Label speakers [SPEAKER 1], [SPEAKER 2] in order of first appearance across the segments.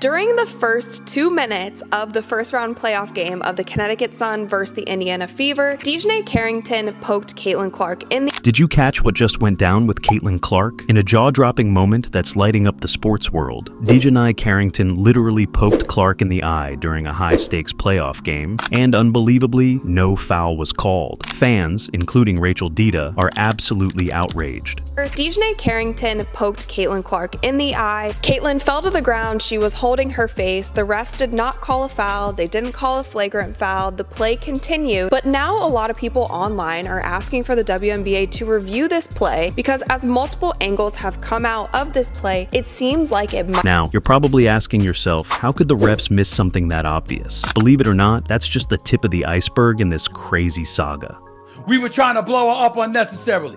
[SPEAKER 1] During the first 2 minutes of the first round playoff game of the Connecticut Sun versus the Indiana Fever, Dijonai Carrington poked Caitlin Clark in the—
[SPEAKER 2] Did you catch what just went down with Caitlin Clark? In a jaw-dropping moment that's lighting up the sports world, Dijonai Carrington literally poked Clark in the eye during a high-stakes playoff game, and unbelievably, no foul was called. Fans, including Rachel Dita, are absolutely outraged.
[SPEAKER 1] Dijonai Carrington poked Caitlin Clark in the eye. Caitlin fell to the ground. She was holding her face. The refs did not call a foul. They didn't call a flagrant foul. The play continued. But now a lot of people online are asking for the WNBA to review this play because as multiple angles have come out of this play, it seems like it might—
[SPEAKER 2] Now, you're probably asking yourself, how could the refs miss something that obvious? Believe it or not, that's just the tip of the iceberg in this crazy saga.
[SPEAKER 3] We were trying to blow her up unnecessarily.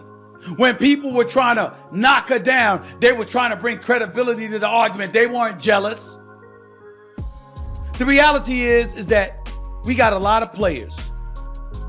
[SPEAKER 3] When people were trying to knock her down, they were trying to bring credibility to the argument. They weren't jealous. The reality is that we got a lot of players,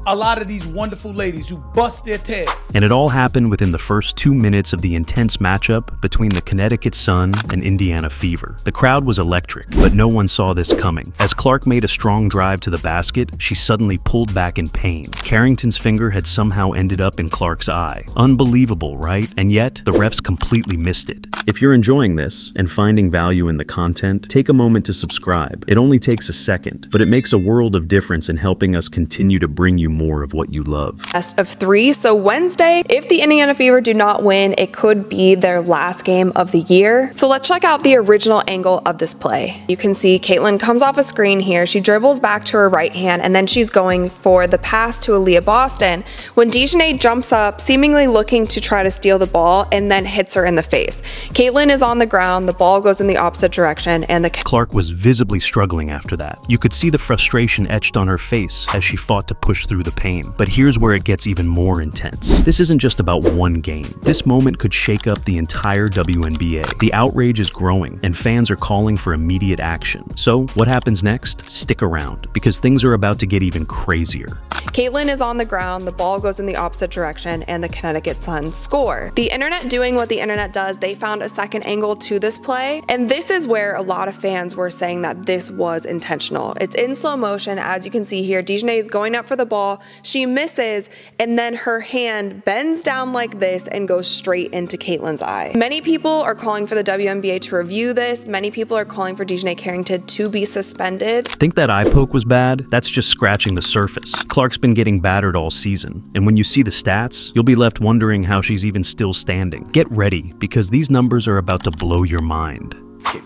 [SPEAKER 3] a lot of these wonderful ladies who bust their tail.
[SPEAKER 2] And it all happened within the first 2 minutes of the intense matchup between the Connecticut Sun and Indiana Fever. The crowd was electric, but no one saw this coming. As Clark made a strong drive to the basket, she suddenly pulled back in pain. Carrington's finger had somehow ended up in Clark's eye. Unbelievable, right? And yet, the refs completely missed it. If you're enjoying this and finding value in the content, take a moment to subscribe. It only takes a second, but it makes a world of difference in helping us continue to bring you more of what you love.
[SPEAKER 1] Best of 3. So Wednesday, if the Indiana Fever do not win, it could be their last game of the year. So let's check out the original angle of this play. You can see Caitlin comes off a screen here. She dribbles back to her right hand, and then she's going for the pass to Aaliyah Boston when Dijonai jumps up, seemingly looking to try to steal the ball, and then hits her in the face. Caitlin is on the ground. The ball goes in the opposite direction, and
[SPEAKER 2] Clark was visibly struggling after that. You could see the frustration etched on her face as she fought to push through the pain. But here's where it gets even more intense. This isn't just about one game. This moment could shake up the entire WNBA. The outrage is growing, and fans are calling for immediate action. So, what happens next? Stick around, because things are about to get even crazier.
[SPEAKER 1] Caitlin is on the ground, the ball goes in the opposite direction, and the Connecticut Sun score. The internet doing what the internet does, they found a second angle to this play, and this is where a lot of fans were saying that this was intentional. It's in slow motion, as you can see here. Dijonai is going up for the ball, she misses, and then her hand bends down like this and goes straight into Caitlin's eye. Many people are calling for the WNBA to review this. Many people are calling for Dijonai Carrington to be suspended.
[SPEAKER 2] Think that eye poke was bad? That's just scratching the surface. Clark's been getting battered all season, and when you see the stats, you'll be left wondering how she's even still standing. Get ready, because these numbers are about to blow your mind.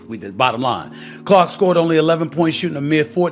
[SPEAKER 3] With the bottom line, Clark scored only 11 points, shooting a mere 4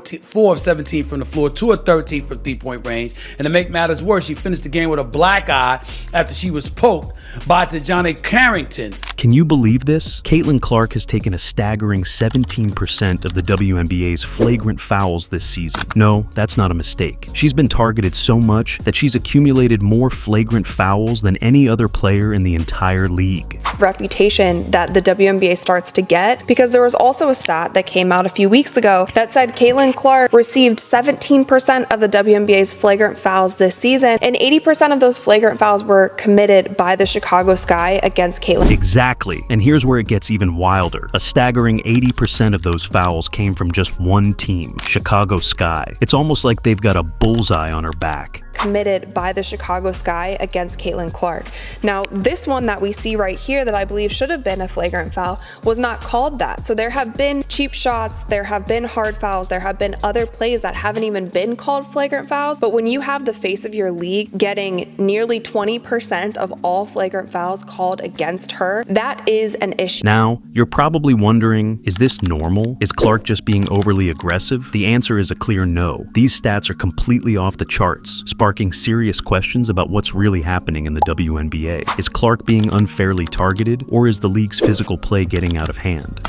[SPEAKER 3] of 17 from the floor, 2 of 13 from three-point range. And to make matters worse, she finished the game with a black eye after she was poked by Dijonai Carrington.
[SPEAKER 2] Can you believe this? Caitlin Clark has taken a staggering 17% of the WNBA's flagrant fouls this season. No, that's not a mistake. She's been targeted so much that she's accumulated more flagrant fouls than any other player in the entire league.
[SPEAKER 1] Reputation that the WNBA starts to get, because there was also a stat that came out a few weeks ago that said Caitlin Clark received 17% of the WNBA's flagrant fouls this season, and 80% of those flagrant fouls were committed by the Chicago Sky against Caitlin.
[SPEAKER 2] Exactly, and here's where it gets even wilder. A staggering 80% of those fouls came from just one team, Chicago Sky. It's almost like they've got a bullseye on her back.
[SPEAKER 1] Committed by the Chicago Sky against Caitlin Clark. Now, this one that we see right here that I believe should have been a flagrant foul was not called that. So there have been cheap shots, there have been hard fouls, there have been other plays that haven't even been called flagrant fouls. But when you have the face of your league getting nearly 20% of all flagrant fouls called against her, that is an issue.
[SPEAKER 2] Now, you're probably wondering, is this normal? Is Clark just being overly aggressive? The answer is a clear no. These stats are completely off the charts, sparking serious questions about what's really happening in the WNBA. Is Clark being unfairly targeted, or is the league's physical play getting out of hand?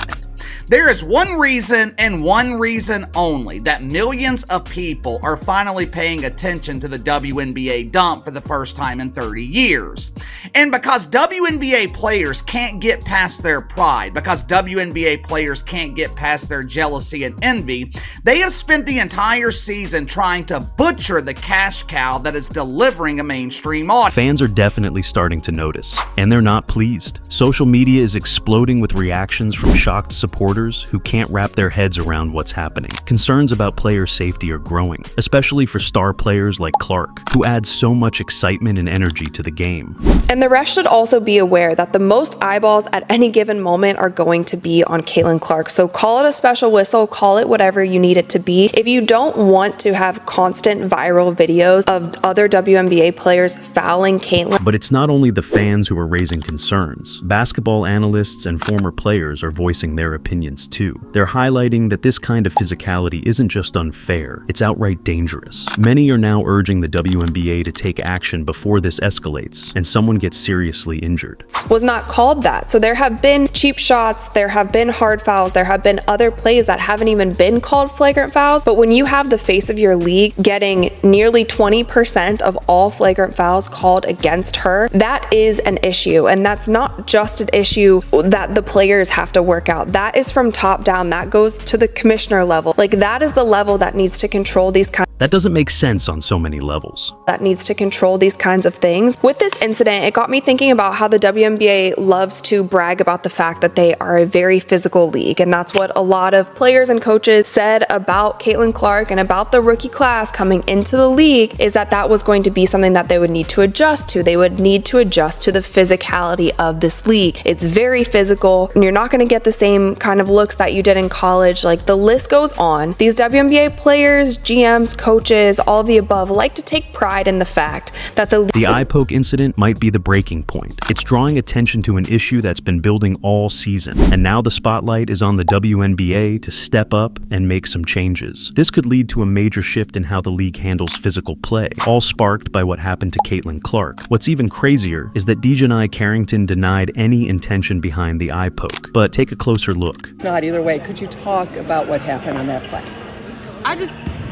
[SPEAKER 4] There is one reason and one reason only that millions of people are finally paying attention to the WNBA dump for the first time in 30 years. And because WNBA players can't get past their pride, because WNBA players can't get past their jealousy and envy, they have spent the entire season trying to butcher the cash cow that is delivering a mainstream audience.
[SPEAKER 2] Fans are definitely starting to notice, and they're not pleased. Social media is exploding with reactions from shocked supporters reporters who can't wrap their heads around what's happening. Concerns about player safety are growing, especially for star players like Clark, who add so much excitement and energy to the game.
[SPEAKER 1] And the refs should also be aware that the most eyeballs at any given moment are going to be on Caitlin Clark. So call it a special whistle, call it whatever you need it to be. If you don't want to have constant viral videos of other WNBA players fouling Caitlin.
[SPEAKER 2] But it's not only the fans who are raising concerns. Basketball analysts and former players are voicing their opinions too. They're highlighting that this kind of physicality isn't just unfair, it's outright dangerous. Many are now urging the WNBA to take action before this escalates and someone gets seriously injured.
[SPEAKER 1] Was not called that. So there have been cheap shots, there have been hard fouls, there have been other plays that haven't even been called flagrant fouls. But when you have the face of your league getting nearly 20% of all flagrant fouls called against her, that is an issue. And that's not just an issue that the players have to work out. That is from top down. That goes to the commissioner level. Like, that is the level that needs to control these kinds.
[SPEAKER 2] That doesn't make sense on so many levels.
[SPEAKER 1] That needs to control these kinds of things. With this incident, it got me thinking about how the WNBA loves to brag about the fact that they are a very physical league. And that's what a lot of players and coaches said about Caitlin Clark and about the rookie class coming into the league, is that that was going to be something that they would need to adjust to. They would need to adjust to the physicality of this league. It's very physical, and you're not going to get the same kind of looks that you did in college. Like, the list goes on. These WNBA players, GMs, coaches, all of the above, like to take pride in the fact that the
[SPEAKER 2] eye poke incident might be the breaking point. It's drawing attention to an issue that's been building all season, and now the spotlight is on the WNBA to step up and make some changes. This could lead to a major shift in how the league handles physical play, all sparked by what happened to Caitlin Clark. What's even crazier is that Dijonai Carrington denied any intention behind the eye poke. But take a closer look.
[SPEAKER 5] Not either way. Could you talk about what happened on that play?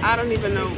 [SPEAKER 6] I don't even know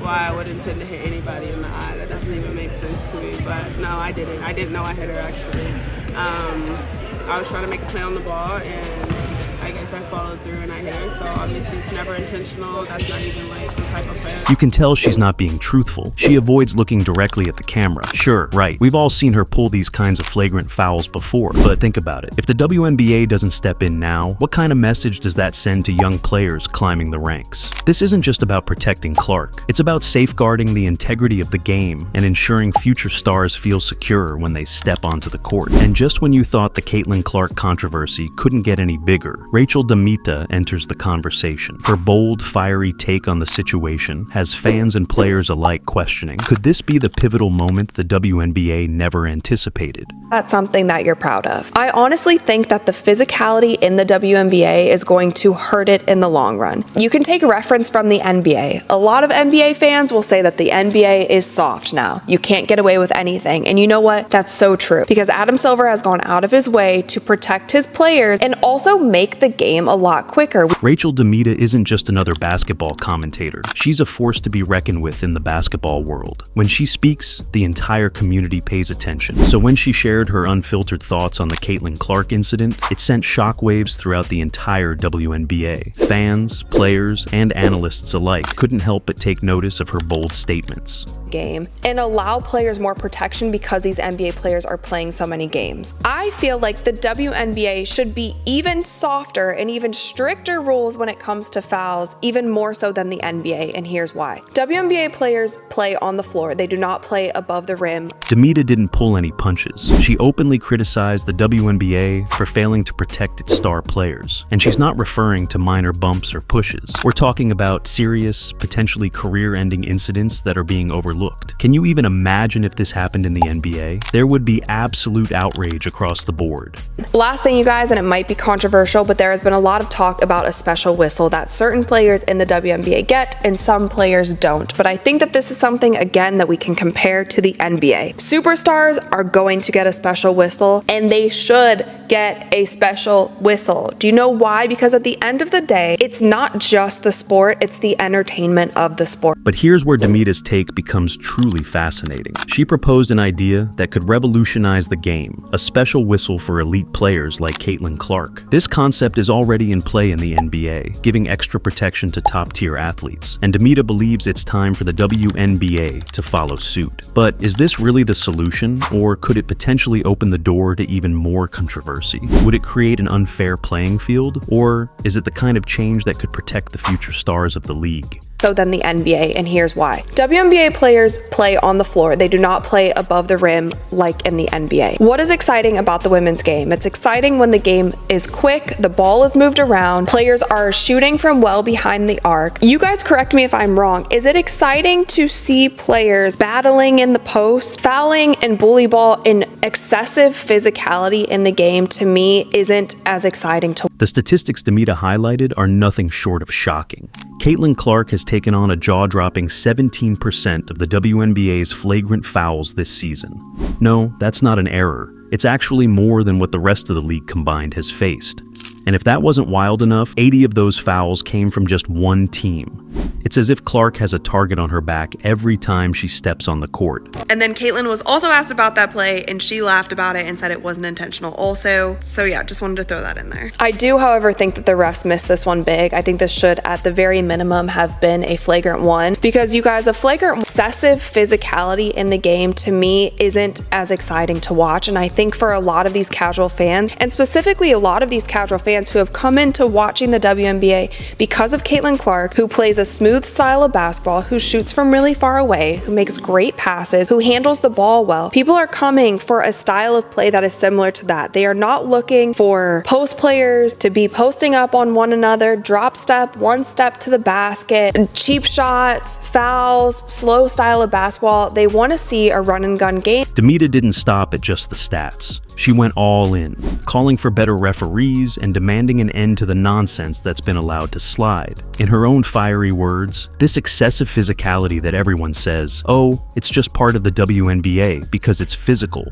[SPEAKER 6] why I would intend to hit anybody in the eye. That doesn't even make sense to me. But no, I didn't. I didn't know I hit her, actually. I was trying to make a play on the ball, and I guess I followed through and I hit her. So obviously it's never intentional. That's not even like the type of play.
[SPEAKER 2] You can tell she's not being truthful. She avoids looking directly at the camera. Sure, right. We've all seen her pull these kinds of flagrant fouls before, but think about it. If the WNBA doesn't step in now, what kind of message does that send to young players climbing the ranks? This isn't just about protecting Clark. It's about safeguarding the integrity of the game and ensuring future stars feel secure when they step onto the court. And just when you thought the Caitlin Clark controversy couldn't get any bigger, DeMita enters the conversation. Her bold, fiery take on the situation has fans and players alike questioning, could this be the pivotal moment the WNBA never anticipated?
[SPEAKER 1] That's something that you're proud of. I honestly think that the physicality in the WNBA is going to hurt it in the long run. You can take reference from the NBA. A lot of NBA fans will say that the NBA is soft now. You can't get away with anything. And you know what? That's so true, because Adam Silver has gone out of his way to protect his players and also make the game a lot quicker.
[SPEAKER 2] DeMita isn't just another basketball commentator. She's a force to be reckoned with in the basketball world. When she speaks, the entire community pays attention. So when she shared her unfiltered thoughts on the Caitlin Clark incident, it sent shockwaves throughout the entire WNBA. Fans, players, and analysts alike couldn't help but take notice of her bold statements.
[SPEAKER 1] Game and allow players more protection because these NBA players are playing so many games. I feel like the WNBA should be even softer and even stricter rules when it comes to fouls, even more so than the NBA, and here's why. WNBA players play on the floor. They do not play above the rim.
[SPEAKER 2] DeMita didn't pull any punches. She openly criticized the WNBA for failing to protect its star players. And she's not referring to minor bumps or pushes. We're talking about serious, potentially career-ending incidents that are being overlooked. Can you even imagine if this happened in the NBA? There would be absolute outrage across the board.
[SPEAKER 1] Last thing, you guys, and it might be controversial, but there has been a lot of talk about a special whistle that certain players in the WNBA get and some players don't. But I think that this is something, again, that we can compare to the NBA. Superstars are going to get a special whistle, and they should get a special whistle. Do you know why? Because at the end of the day, it's not just the sport, it's the entertainment of the sport.
[SPEAKER 2] But here's where DeMita's take becomes seems truly fascinating. She proposed an idea that could revolutionize the game, a special whistle for elite players like Caitlin Clark. This concept is already in play in the NBA, giving extra protection to top-tier athletes, and DeMita believes it's time for the WNBA to follow suit. But is this really the solution, or could it potentially open the door to even more controversy? Would it create an unfair playing field, or is it the kind of change that could protect the future stars of the league?
[SPEAKER 1] So than the NBA, and here's why. WNBA players play on the floor. They do not play above the rim like in the NBA. What is exciting about the women's game? It's exciting when the game is quick, the ball is moved around, players are shooting from well behind the arc. You guys correct me if I'm wrong. Is it exciting to see players battling in the post, fouling and bully ball, and excessive physicality in the game? To me, isn't as exciting to.
[SPEAKER 2] The statistics DeMita highlighted are nothing short of shocking. Caitlin Clark has taken on a jaw-dropping 17% of the WNBA's flagrant fouls this season. No, that's not an error. It's actually more than what the rest of the league combined has faced. And if that wasn't wild enough, 80 of those fouls came from just one team. It's as if Clark has a target on her back every time she steps on the court.
[SPEAKER 1] And then Caitlin was also asked about that play, and she laughed about it and said it wasn't intentional also. So yeah, just wanted to throw that in there. I do, however, think that the refs missed this one big. I think this should, at the very minimum, have been a flagrant one, because you guys, a flagrant excessive physicality in the game, to me, isn't as exciting to watch. And I think for a lot of these casual fans, and specifically a lot of these casual fans who have come into watching the WNBA because of Caitlin Clark, who plays a smooth style of basketball, who shoots from really far away, who makes great passes, who handles the ball well. People are coming for a style of play that is similar to that. They are not looking for post players to be posting up on one another, drop step, one step to the basket, cheap shots, fouls, slow style of basketball. They want to see a run and gun game.
[SPEAKER 2] DeMita didn't stop at just the stats. She went all in, calling for better referees and demanding an end to the nonsense that's been allowed to slide. In her own fiery words, this excessive physicality that everyone says, oh, it's just part of the WNBA because it's physical.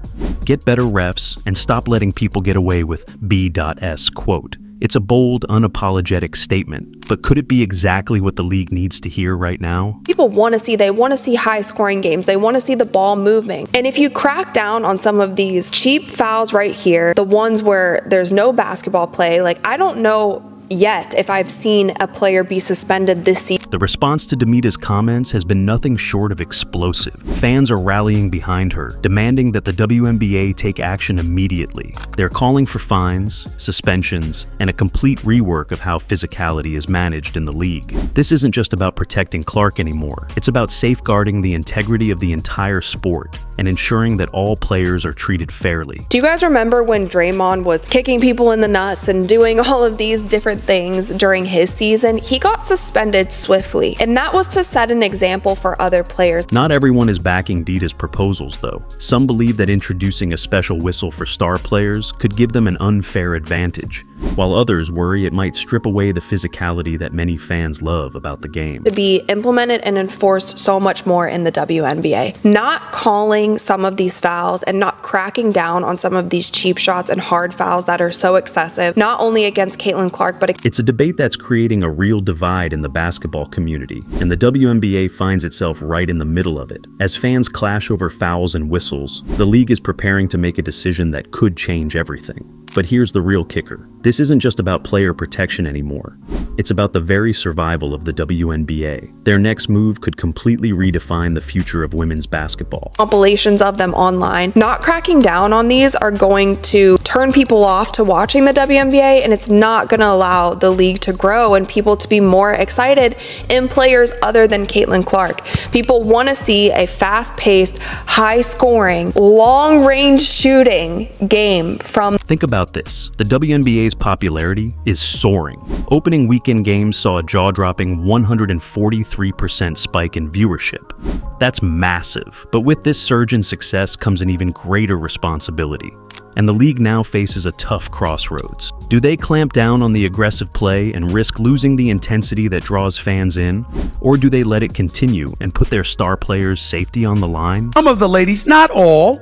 [SPEAKER 2] Get better refs and stop letting people get away with B.S. quote. It's a bold, unapologetic statement, but could it be exactly what the league needs to hear right now?
[SPEAKER 1] People want to see, they want to see high-scoring games. They want to see the ball moving. And if you crack down on some of these cheap fouls right here, the ones where there's no basketball play, like, I don't know yet if I've seen a player be suspended this season.
[SPEAKER 2] The response to DeMita's comments has been nothing short of explosive. Fans are rallying behind her, demanding that the WNBA take action immediately. They're calling for fines, suspensions, and a complete rework of how physicality is managed in the league. This isn't just about protecting Clark anymore. It's about safeguarding the integrity of the entire sport and ensuring that all players are treated fairly.
[SPEAKER 1] Do you guys remember when Draymond was kicking people in the nuts and doing all of these different things during his season? He got suspended swiftly, and that was to set an example for other players.
[SPEAKER 2] Not everyone is backing Dita's proposals, though. Some believe that introducing a special whistle for star players could give them an unfair advantage, while others worry it might strip away the physicality that many fans love about the game.
[SPEAKER 1] To be implemented and enforced so much more in the WNBA. Not calling some of these fouls and not cracking down on some of these cheap shots and hard fouls that are so excessive, not only against Caitlin Clark, but
[SPEAKER 2] it's a debate that's creating a real divide in the basketball community, and the WNBA finds itself right in the middle of it. As fans clash over fouls and whistles, the league is preparing to make a decision that could change everything. But here's the real kicker. This isn't just about player protection anymore. It's about the very survival of the WNBA. Their next move could completely redefine the future of women's basketball.
[SPEAKER 1] Compilations of them online. Not cracking down on these are going to turn people off to watching the WNBA, and it's not going to allow the league to grow and people to be more excited in players other than Caitlin Clark. People want to see a fast-paced, high-scoring, long-range shooting game from.
[SPEAKER 2] Think about this. The WNBA's popularity is soaring. Opening weekend games saw a jaw-dropping 143% spike in viewership. That's massive. But with this surge in success comes an even greater responsibility. And the league now faces a tough crossroads. Do they clamp down on the aggressive play and risk losing the intensity that draws fans in? Or do they let it continue and put their star players' safety on the line?
[SPEAKER 3] Some of the ladies, not all,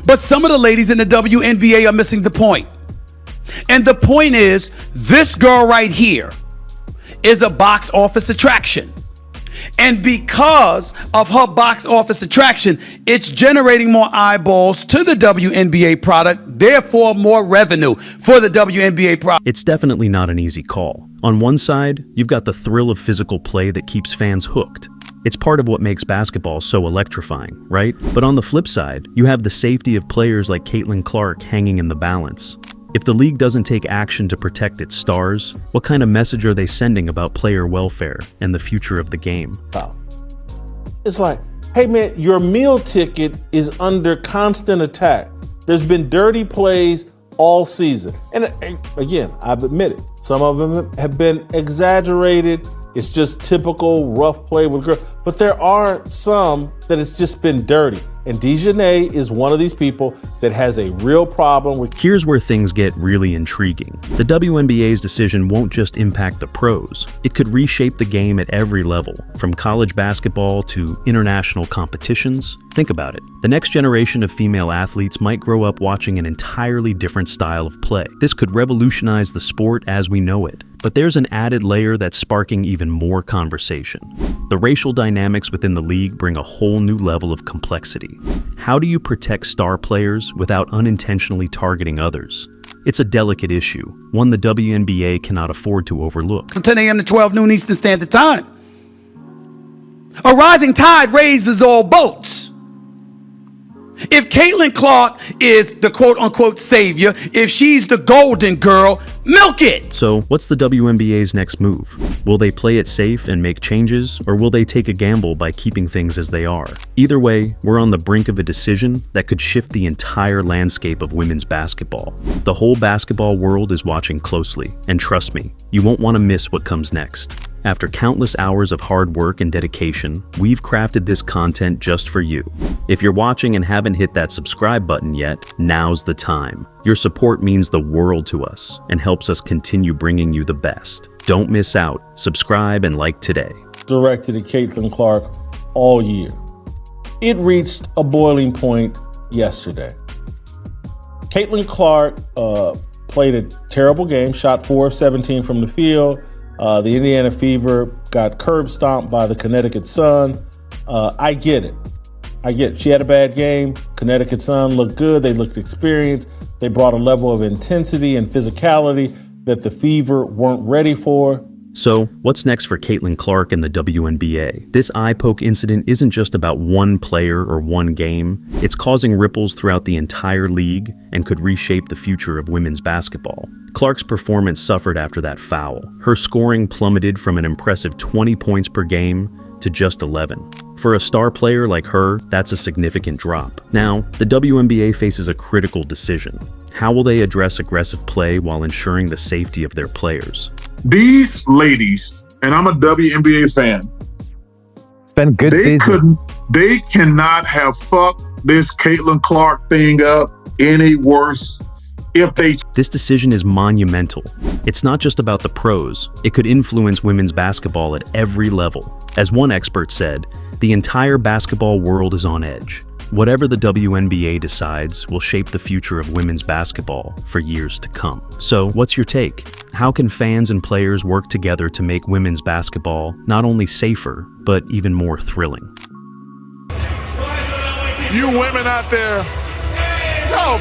[SPEAKER 3] but some of the ladies in the WNBA are missing the point. And the point is, this girl right here is a box office attraction. And because of her box office attraction, it's generating more eyeballs to the WNBA product, therefore more revenue for the WNBA product.
[SPEAKER 2] It's definitely not an easy call. On one side, you've got the thrill of physical play that keeps fans hooked. It's part of what makes basketball so electrifying, right? But on the flip side, you have the safety of players like Caitlin Clark hanging in the balance. If the league doesn't take action to protect its stars, what kind of message are they sending about player welfare and the future of the game?
[SPEAKER 7] It's like, hey man, your meal ticket is under constant attack. There's been dirty plays all season. And again, I've admitted, some of them have been exaggerated. It's just typical rough play with girls. But there are some that it's just been dirty. And Dijonai is one of these people that has a real problem with.
[SPEAKER 2] Here's where things get really intriguing. The WNBA's decision won't just impact the pros. It could reshape the game at every level, from college basketball to international competitions. Think about it. The next generation of female athletes might grow up watching an entirely different style of play. This could revolutionize the sport as we know it. But there's an added layer that's sparking even more conversation. The racial dynamics within the league bring a whole new level of complexity. How do you protect star players without unintentionally targeting others? It's a delicate issue, one the WNBA cannot afford to overlook.
[SPEAKER 3] From 10 a.m. to 12 noon Eastern Standard Time. A rising tide raises all boats. If Caitlin Clark is the quote-unquote savior, if she's the golden girl, milk it!
[SPEAKER 2] So, what's the WNBA's next move? Will they play it safe and make changes, or will they take a gamble by keeping things as they are? Either way, we're on the brink of a decision that could shift the entire landscape of women's basketball. The whole basketball world is watching closely, and trust me, you won't want to miss what comes next. After countless hours of hard work and dedication, we've crafted this content just for you. If you're watching and haven't hit that subscribe button yet, now's the time. Your support means the world to us and helps us continue bringing you the best. Don't miss out. Subscribe and like today.
[SPEAKER 7] Directed at Caitlin Clark all year. It reached a boiling point yesterday. Caitlin Clark played a terrible game, shot 4 of 17 from the field. The Indiana Fever got curb stomped by the Connecticut Sun. I get it. She had a bad game. Connecticut Sun looked good. They looked experienced. They brought a level of intensity and physicality that the Fever weren't ready for.
[SPEAKER 2] So, what's next for Caitlin Clark and the WNBA? This eye poke incident isn't just about one player or one game. It's causing ripples throughout the entire league and could reshape the future of women's basketball. Clark's performance suffered after that foul. Her scoring plummeted from an impressive 20 points per game to just 11. For a star player like her, that's a significant drop. Now, the WNBA faces a critical decision. How will they address aggressive play while ensuring the safety of their players?
[SPEAKER 8] These ladies, and I'm a WNBA fan.
[SPEAKER 9] It's been a good season.
[SPEAKER 8] They cannot have fucked this Caitlin Clark thing up any worse if they...
[SPEAKER 2] This decision is monumental. It's not just about the pros. It could influence women's basketball at every level. As one expert said, the entire basketball world is on edge. Whatever the WNBA decides will shape the future of women's basketball for years to come. So, what's your take? How can fans and players work together to make women's basketball not only safer, but even more thrilling?
[SPEAKER 8] You women out there, y'all